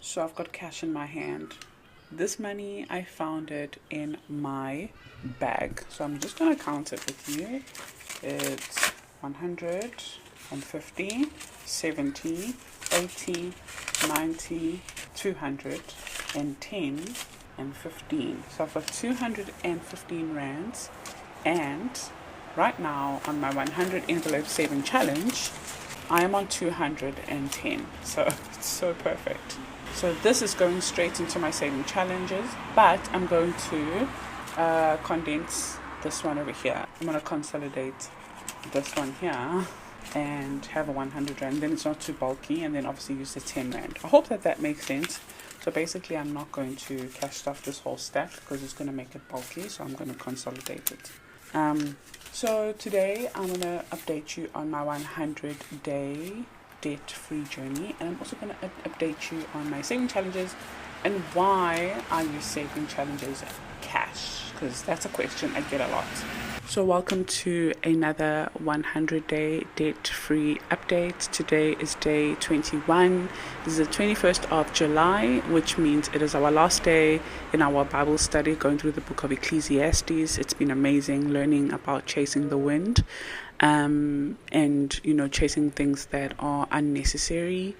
So I've got cash in my hand. This money, I found it in my bag. So I'm just going to count it with you. It's 100, 150, 70, 80, 90, 210, and 15. So I've got 215 rands. And right now on my 100 envelope saving challenge, I am on 210. So it's so perfect. So this is going straight into my saving challenges, but I'm going to condense this one over here. I'm going to consolidate this one here and have a 100 rand. Then it's not too bulky, and then obviously use the 10 rand. I hope that makes sense. So basically I'm not going to cash stuff this whole stack because it's going to make it bulky, so I'm going to consolidate it. So today I'm going to update you on my 100-day debt-free journey, and I'm also going to update you on my saving challenges and why I use saving challenges cash, because that's a question I get a lot. So welcome to another 100-day debt-free update. Today is day 21. This is the 21st of July, which means it is our last day in our Bible study going through the book of Ecclesiastes. It's been amazing learning about chasing the wind and chasing things that are unnecessary.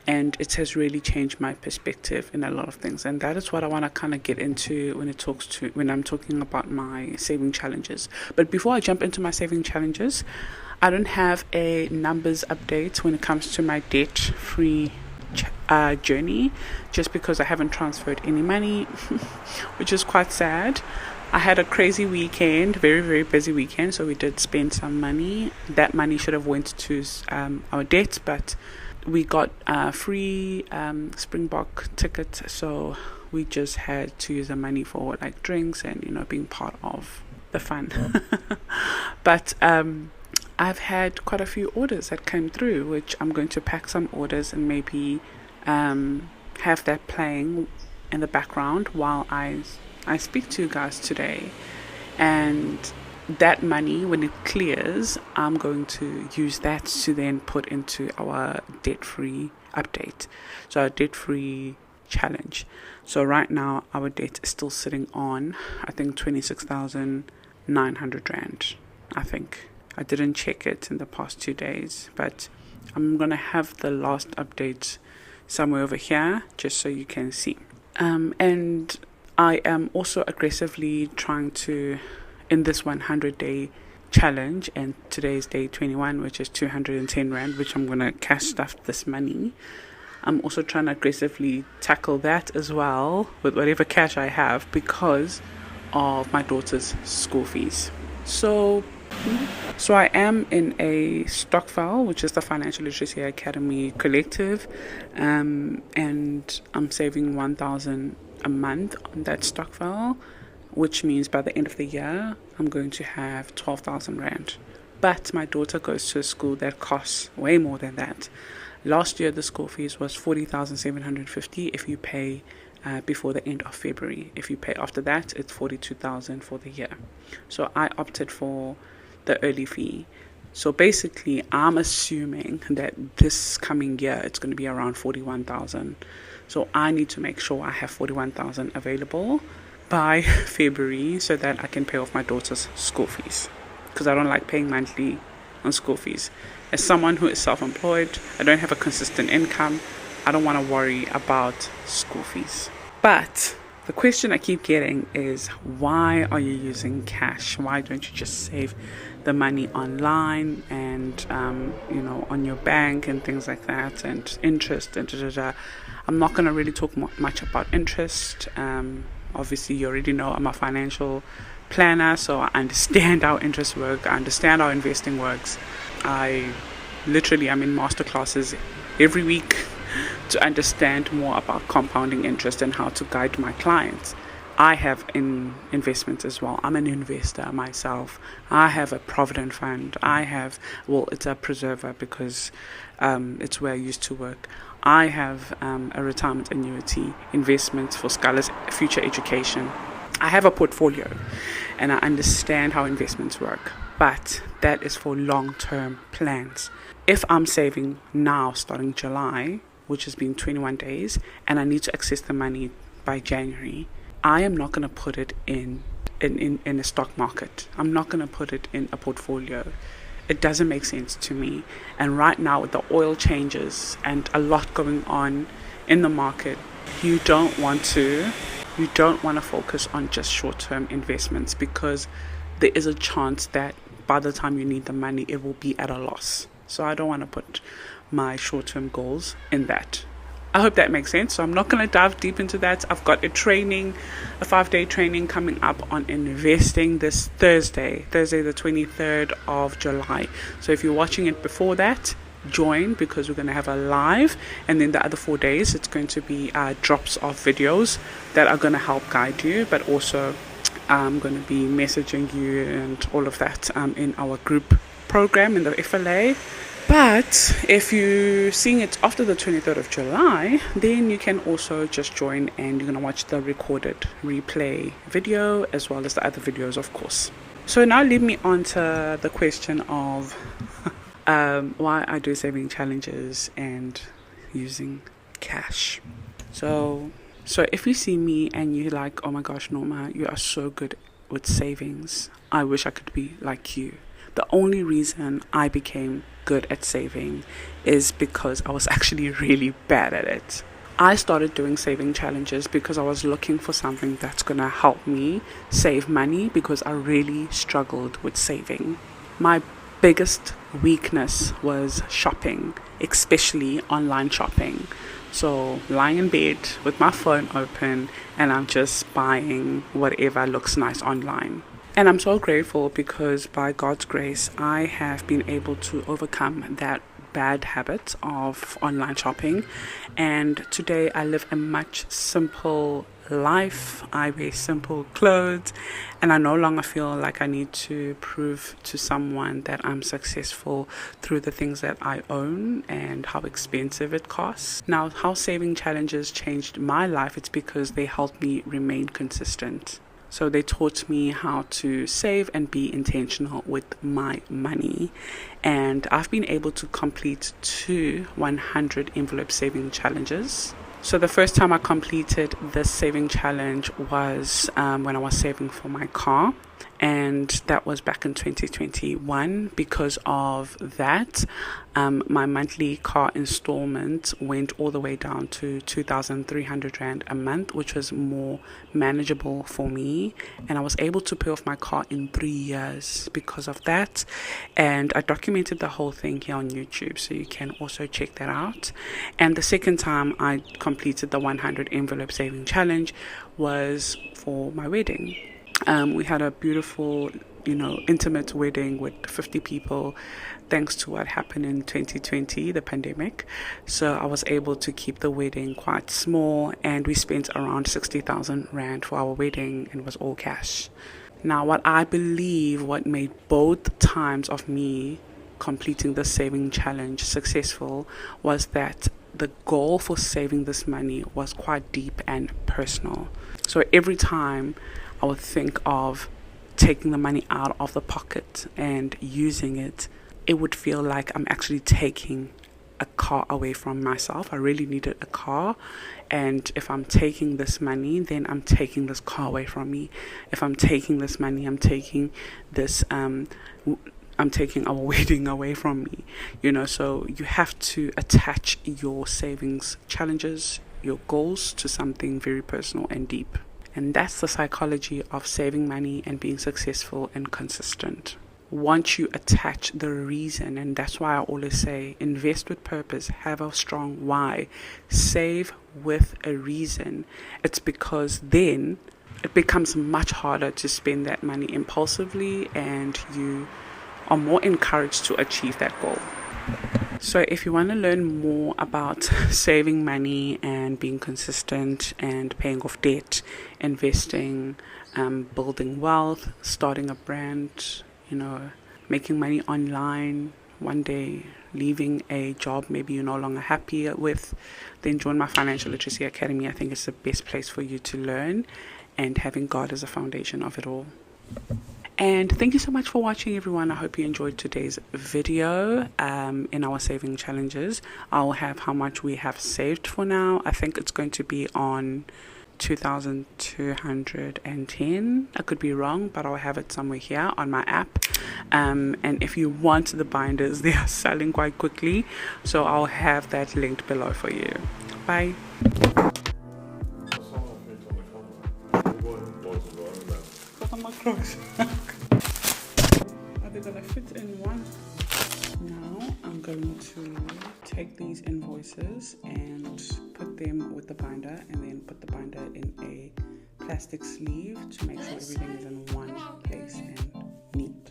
And it has really changed my perspective in a lot of things, and that is what I want to kind of get into when I'm talking about my saving challenges. But before I jump into my saving challenges, I don't have a numbers update when it comes to my debt-free journey, just because I haven't transferred any money, which is quite sad. I had a crazy weekend, very, very busy weekend, so we did spend some money. That money should have went to our debts, but we got a free Springbok ticket, so we just had to use the money for like drinks and being part of the fun. But I've had quite a few orders that came through, which I'm going to pack some orders and maybe have that playing in the background while I speak to you guys today. And that money, when it clears, I'm going to use that to then put into our debt-free update, so our debt-free challenge. So right now our debt is still sitting on, I think, 26,900 rand. I think I didn't check it in the past 2 days, but I'm gonna have the last update somewhere over here just so you can see. And I am also aggressively trying to, in this 100-day challenge, and today's day 21, which is 210 rand, which I'm going to cash stuff this money. I'm also trying to aggressively tackle that as well with whatever cash I have because of my daughter's school fees. So I am in a stokvel, which is the Financial Literacy Academy collective, and I'm saving 1,000 a month on that stokvel, which means by the end of the year, I'm going to have 12,000 rand. But my daughter goes to a school that costs way more than that. Last year, the school fees was 40,750 if you pay before the end of February. If you pay after that, it's 42,000 for the year. So I opted for the early fee. So basically, I'm assuming that this coming year, it's going to be around 41,000. So I need to make sure I have 41,000 available by February so that I can pay off my daughter's school fees, because I don't like paying monthly on school fees. As someone who is self-employed, I don't have a consistent income. I don't want to worry about school fees. But the question I keep getting is, why are you using cash? Why don't you just save the money online and on your bank and things like that, and interest and I'm not going to really talk much about interest. Obviously, you already know I'm a financial planner, so I understand how interest works. I understand how investing works. I'm in masterclasses every week to understand more about compounding interest and how to guide my clients. I have investments as well. I'm an investor myself. I have a provident fund. It's a preserver because it's where I used to work. I have a retirement annuity, investments for Skylar's future education. I have a portfolio and I understand how investments work, but that is for long-term plans. If I'm saving now, starting July, which has been 21 days, and I need to access the money by January, I am not going to put it in a stock market. I'm not going to put it in a portfolio. It doesn't make sense to me. And right now, with the oil changes and a lot going on in the market, you don't want to focus on just short-term investments, because there is a chance that by the time you need the money, it will be at a loss. So I don't want to put my short-term goals in that. I hope that makes sense. So I'm not going to dive deep into that. I've got a 5-day training coming up on investing this Thursday the 23rd of July. So if you're watching it before that, join, because we're going to have a live, and then the other 4 days it's going to be drops of videos that are going to help guide you, but also I'm going to be messaging you and all of that in our group program in the FLA. But if you're seeing it after the 23rd of July, then you can also just join, and you're going to watch the recorded replay video as well as the other videos, of course. So now lead me on to the question of why I do saving challenges and using cash. So if you see me and you're like, oh my gosh, Norma, you are so good with savings, I wish I could be like you. The only reason I became good at saving is because I was actually really bad at it. I started doing saving challenges because I was looking for something that's going to help me save money, because I really struggled with saving. My biggest weakness was shopping, especially online shopping. So lying in bed with my phone open and I'm just buying whatever looks nice online. And I'm so grateful, because by God's grace, I have been able to overcome that bad habit of online shopping. And today I live a much simple life. I wear simple clothes, and I no longer feel like I need to prove to someone that I'm successful through the things that I own and how expensive it costs. Now, how saving challenges changed my life, it's because they helped me remain consistent. So they taught me how to save and be intentional with my money. And I've been able to complete 2 100 envelope saving challenges. So the first time I completed this saving challenge was when I was saving for my car. And that was back in 2021. Because of that, my monthly car installment went all the way down to 2,300 Rand a month, which was more manageable for me. And I was able to pay off my car in 3 years because of that. And I documented the whole thing here on YouTube, so you can also check that out. And the second time I completed the 100 envelope saving challenge was for my wedding. We had a beautiful, intimate wedding with 50 people, thanks to what happened in 2020, the pandemic. So I was able to keep the wedding quite small, and we spent around 60,000 Rand for our wedding, and it was all cash. Now, what made both times of me completing the saving challenge successful was that the goal for saving this money was quite deep and personal. So every time I would think of taking the money out of the pocket and using it, it would feel like I'm actually taking a car away from myself. I really needed a car, and if I'm taking this money, then I'm taking this car away from me. If I'm taking this money, I'm taking our wedding away from me. So you have to attach your savings challenges, your goals, to something very personal and deep. And that's the psychology of saving money and being successful and consistent. Once you attach the reason, and that's why I always say, invest with purpose, have a strong why, save with a reason. It's because then it becomes much harder to spend that money impulsively, and you are more encouraged to achieve that goal. So if you want to learn more about saving money and being consistent and paying off debt, investing, building wealth, starting a brand, making money online, one day leaving a job maybe you're no longer happy with, then join my Financial Literacy Academy. I think it's the best place for you to learn, and having God as a foundation of it all. And thank you so much for watching, everyone. I hope you enjoyed today's video. In our saving challenges, I'll have how much we have saved for now. I think it's going to be on 2,210. I could be wrong, but I'll have it somewhere here on my app. And if you want the binders, they are selling quite quickly, so I'll have that linked below for you. Bye. Are they gonna fit in one? Now I'm going to take these invoices and put them with the binder, and then put the binder in a plastic sleeve to make sure everything is in one place and neat.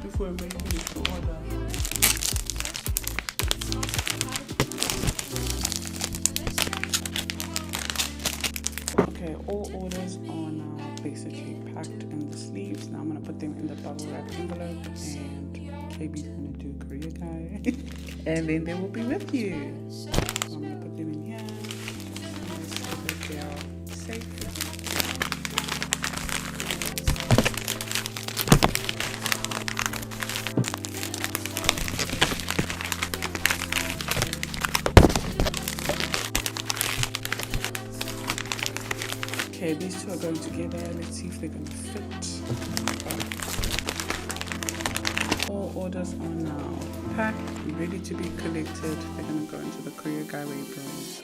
Before making it order. Okay, all orders are now basically packed in the sleeves. Now I'm gonna put them in the bubble wrap envelope, and KB's gonna do courier guy, and then they will be with you. So I'm gonna put them in here so that they are safe. Okay, these two are going together. Let's see if they're going to fit. All orders are now packed, ready to be collected. They're going to go into the courier guy where he goes.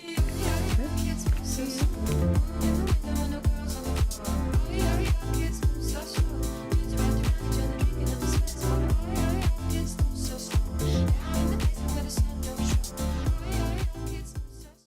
Okay.